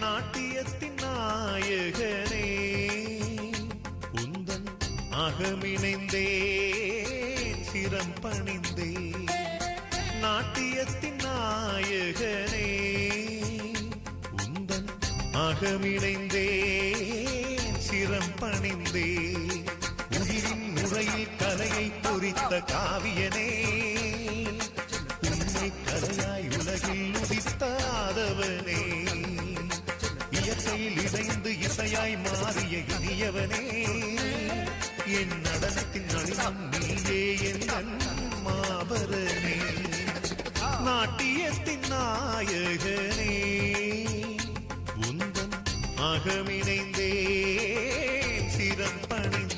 நாட்டியத்தின் நாயகனே உந்தன் அகமிணைந்தேன் சிரம் பணிந்தேன். நாட்டியத்தின் நாயகனே உந்தன் அகமிணைந்தேன் சிரம் பணிந்தேன். உயிரின் முறையில் கலையை பொறித்த காவியனே உண்மை கலையாய் உலகில் உதித்தாதவனே இயற்கையில் இணைந்து இசையாய் மாறிய இனியவனே என் நடனத்தின் நளினம் நீயே என் மாபரனே. நாட்டியத்தின் நாயகனே உந்தன் அகமிணைந்தே சிரம் பணிந்தே.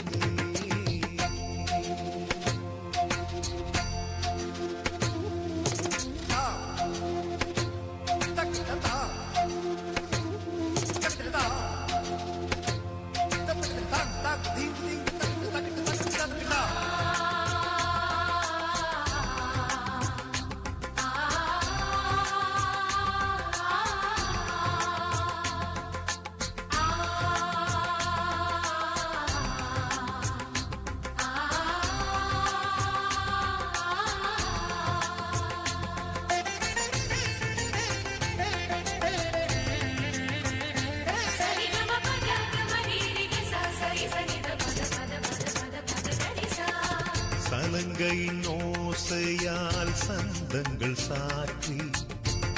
சலங்கையின் ஓசையால் சந்தங்கள் சாற்றி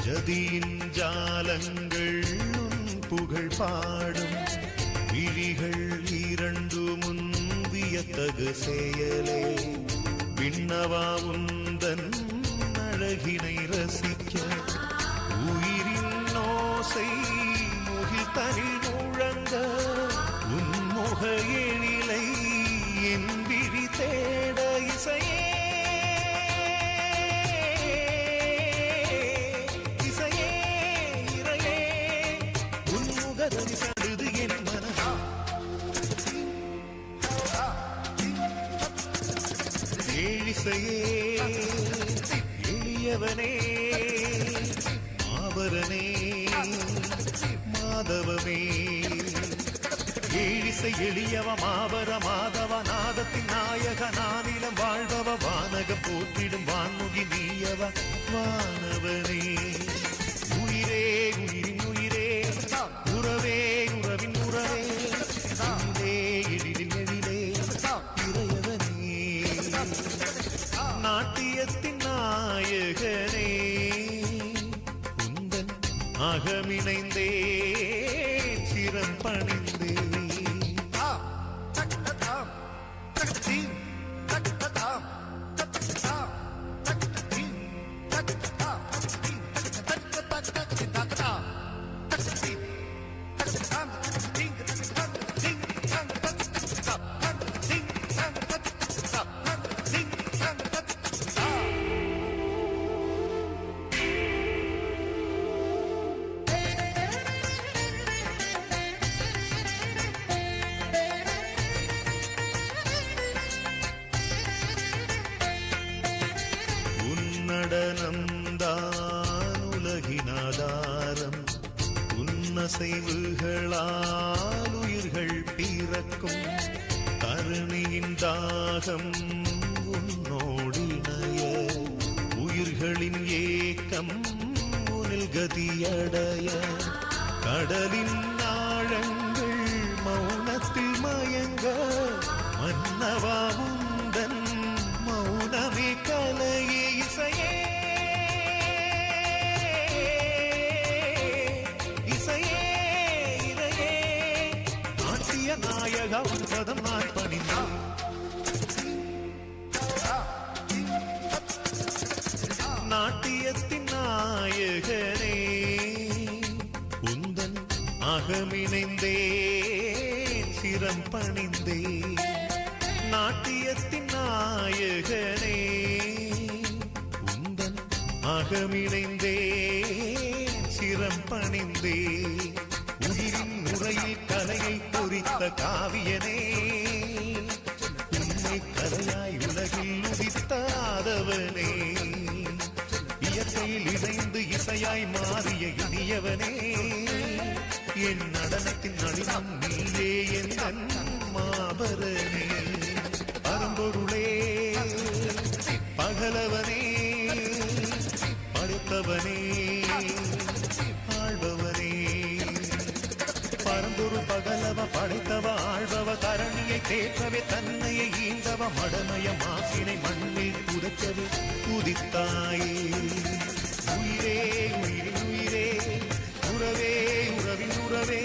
ஜதியின் ஜாலங்கள் உன் புகழ் பாடும். விழிகள் இரண்டு முந்தியத்தகு செயலே விண்ணவா உந்தன் அழகினை ரசிக்க. உயிரின் ஓசை முகில் தனில் முழங்க உன் முக எழிலை என் விழி தேட. இசையே இசையே இறையே உன் முகதனி சடுது என் மனதா. ஏழிசையே எளியவனே ஆபரனே மாதவமே. ஏழிசை எளியவ மாபர மாதவ நாதத்தின் நாயக நானிலம் வாழ்பவ வானகம் போற்றிடும் வான்முகி நீயவ வானவனே. உயிரே உயிரின் உயிரே உறவே உறவின் உறவே எழிலே எழிலில் எழிலே இறையவனே. நாட்டியத்தின் நாயகனே உந்தன் அகமிணைந்தே சிரம் பணிந்தே. நடனம்தான் உலகினாதாரம். உன்னசைவுகளால் உயிர்கள் பிறக்கும். தருணியின் தாகம் உன்னோடிணைய உயிர்களின் ஏக்கம் உனில் கதியடைய. கடலின் ஆழங்கள் மௌனத்தில் மயங்க மன்னவா உந்தன் மௌனமே கலையே. இசையே இசையே இறையே நாட்டிய நாயக உன்பதம் நான் பணிந்தேன். நாட்டியத்தின் நாயகனே உந்தன் அகமிணைந்தேன் சிரம் பணிந்தேன் நாட்டியத்தின் நாயகனே உந்தன் அகமிணைந்தேன் சிரம் பணிந்தேன் உயிரின் முறையில் கலையை பொறித்த காவியனே உண்மை கலையாய் உலகில் உதித்தாதவனே இயற்கையில் இணைந்து இசையாய் மாறிய இனியவனே என் நடனத்தின் நளினம் நீயே என் மாபரனே பரம்பொருளே பகலவனே படைத்தவனே ஆள்பவனே பரம்பொருள் பகலவ படைத்தவ ஆழ்பவ தரணியை தேற்றவே தன்னையை ஈந்தவ மடமய மாசினை மண்ணில் புதைக்கவே உதித்தாயே உயிரே உயிரின் உயிரே உறவே உறவின் உறவே